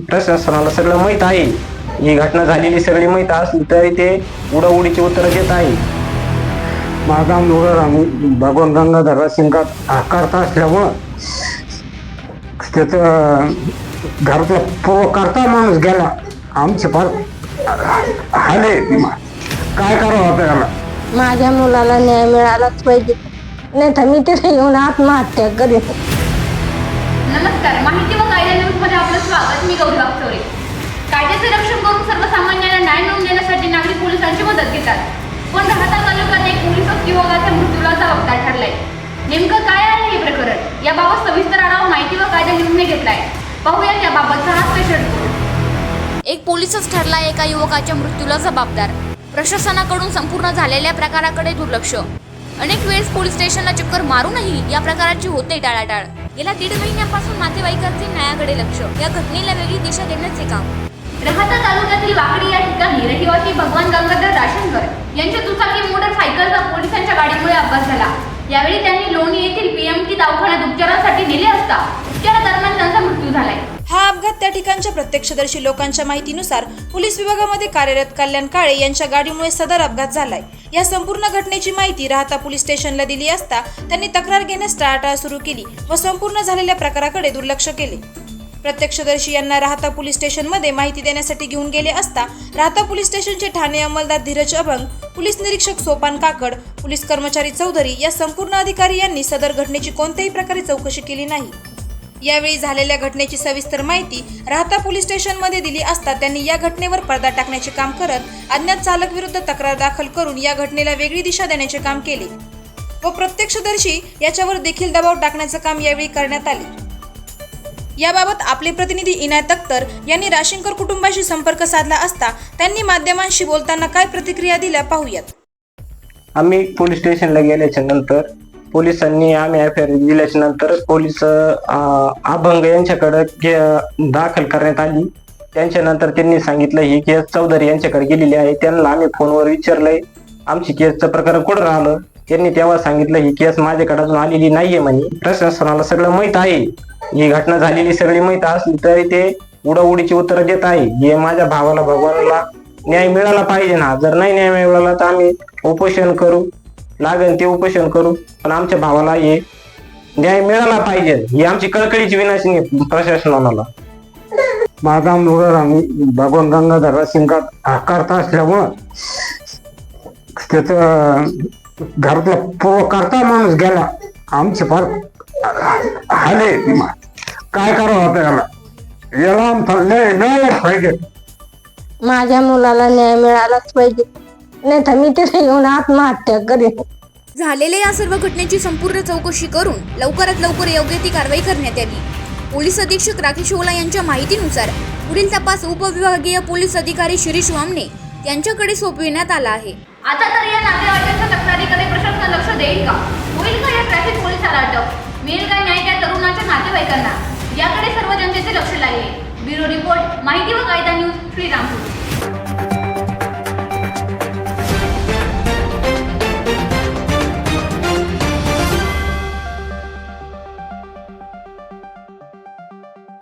प्रशासनाला सगळं माहीत आहे. ही घटना झालेली सगळी माहीत असली तरी ते उडाउडीची उत्तरं देत आहे. माझा मुलगा भगवान गंगाधर सिंगात आकारता असल्यामुळं त्याचं घरातला करता माणूस गेला. आमचे फार हाले, काय करावं आपल्याला. माझ्या मुलाला न्याय मिळालाच पाहिजे, नाही तर मी तिथे येऊन आत्महत्या करेन. नमस्कार, माहिती व कायदा न्यूजमध्ये आपलं स्वागत. मी गौरी वागचौरे. कायद्याचे रक्षण करून सर्वसामान्यांना न्याय मिळवून देण्यासाठी नागरिक पोलिसांची मदत घेतात. पण राहता तालुक्यात एक पोलीस युवकाच्या मृत्यूला जबाबदार ठरलाय. नेमकं काय आहे हे प्रकरण, याबाबत सविस्तर आढावा माहिती व कायदा न्यूजने घेतलाय. पाहूया याबाबतचा हा स्पेशल रिपोर्ट. एक पोलीसच ठरला एका युवकाच्या मृत्यूला जबाबदार. प्रशासनाकडून संपूर्ण झालेल्या प्रकाराकडे दुर्लक्ष. अनेक वेळेस पोलीस स्टेशनला चक्कर मारूनही या प्रकाराची होते टाळाटाळ. गेल्या 1.5 महिन्यापासून नातेवाईकांचे न्यायाकडे लक्ष. या घटनेला वेगळी दिशा देण्याचे काम. राहता तालुक्यातील वाकडी या ठिकाणी रहिवासी भगवान गंगाधर राशनकर यांच्या दुचाकी मोटरसायकलचा पोलिसांच्या गाडीमुळे अपघात झाला. यावेळी त्यांनी लोणी येथील पीएमटी दवाखान्यात उपचारासाठी नेले असता उपचारादरम्यान त्यांचा मृत्यू झालाय. हा अपघात त्या ठिकाणच्या प्रत्यक्षदर्शी लोकांच्या माहितीनुसार पोलीस विभागामध्ये कार्यरत कल्याण काळे यांच्या गाडीमुळे सदर अपघात झालाय. या संपूर्ण घटनेची माहिती राहता पोलीस स्टेशनला दिली असता त्यांनी तक्रार घेण्यास टाळाटाळ सुरू केली व संपूर्ण झालेल्या प्रकाराकडे दुर्लक्ष केले. प्रत्यक्षदर्शी यांना राहता पोलीस स्टेशनमध्ये माहिती देण्यासाठी घेऊन गेले असता राहता पोलीस स्टेशनचे ठाणे अंमलदार धीरज अभंग, पोलीस निरीक्षक सोपान काकड, पोलीस कर्मचारी चौधरी या संपूर्ण अधिकारी यांनी सदर घटनेची कोणत्याही प्रकारे चौकशी केली नाही. यावेळी झालेल्या घटनेची सविस्तर माहिती राहता पोलीस स्टेशनमध्ये दिली असता त्यांनी या घटनेवर पडदा टाकण्याचे काम करत अज्ञात चालक विरुद्ध तक्रार दाखल करून या घटनेला वेगळी दिशा देण्याचे काम केले व प्रत्यक्षदर्शी याच्यावर देखील दबाव टाकण्याचे काम यावेळी करण्यात आले. याबाबत आपले प्रतिनिधी इनायत अख्तर यांनी राशींकर कुटुंबाशी संपर्क साधला असता त्यांनी माध्यमांशी बोलताना काय प्रतिक्रिया दिल्या पाहूयात. आम्ही पोलीस स्टेशनला गेल्याच्या नंतर पोलिसांनी आम्ही एफआयआर दिल्याच्या नंतर पोलीस अभंग यांच्याकडे दाखल करण्यात आली. त्यांच्यानंतर त्यांनी सांगितलं ही केस चौधरी यांच्याकडे गेलेली आहे. त्यांना आम्ही फोनवर विचारलंय आमची केसचं प्रकरण कुठं राहिलं. त्यांनी तेव्हा सांगितलं ही केस माझ्याकडे अजून आलेली नाहीये म्हणे. प्रशासनाला सगळं माहीत आहे. ही घटना झालेली सगळी माहीत असली तरी ते उडाउडीची उत्तरं देत आहे. हे माझ्या भावाला भगवानला न्याय मिळाला पाहिजे ना. जर नाही न्याय मिळाला तर आम्ही उपोषण करू, लागेल ते उपोषण करू, पण आमच्या भावाला हे न्याय मिळाला पाहिजे ही आमची कळकळीची विनंती प्रशासनाला. माझा मुलगा भगवान गंगाधर सिंगात आकारता असल्यामुळं त्याचं घरातला करता माणूस गेला. आमचे फार हाले, काय करावं आपल्याला. याला न्याय मिळालाच पाहिजे. माझ्या मुलाला न्याय मिळालाच पाहिजे, नाही तर मी तिथे येऊन आत्महत्या करेन. झालेल्या या सर्व घटनेची संपूर्ण चौकशी करून लवकरात लवकर योग्य ती कारवाई करण्यात यावी. पोलीस अधीक्षक राकेश ओला यांच्या माहितीनुसार पुढील तपास उपविभागीय पोलीस अधिकारी शिरीष वामने यांच्याकडे सोपविण्यात आला आहे. आता तर या नातेवाईकांच्या तक्रारीकडे प्रशासन लक्ष देईल का? होईल का या ट्रॅफिक पोलिसाला अटक? मिळेल का न्याय त्या तरुणाच्या नातेवाईकांना? याकडे सर्व जनतेचे लक्ष लागले. ब्युरो रिपोर्ट, माहिती व कायदा न्यूज, श्रीरामपूर.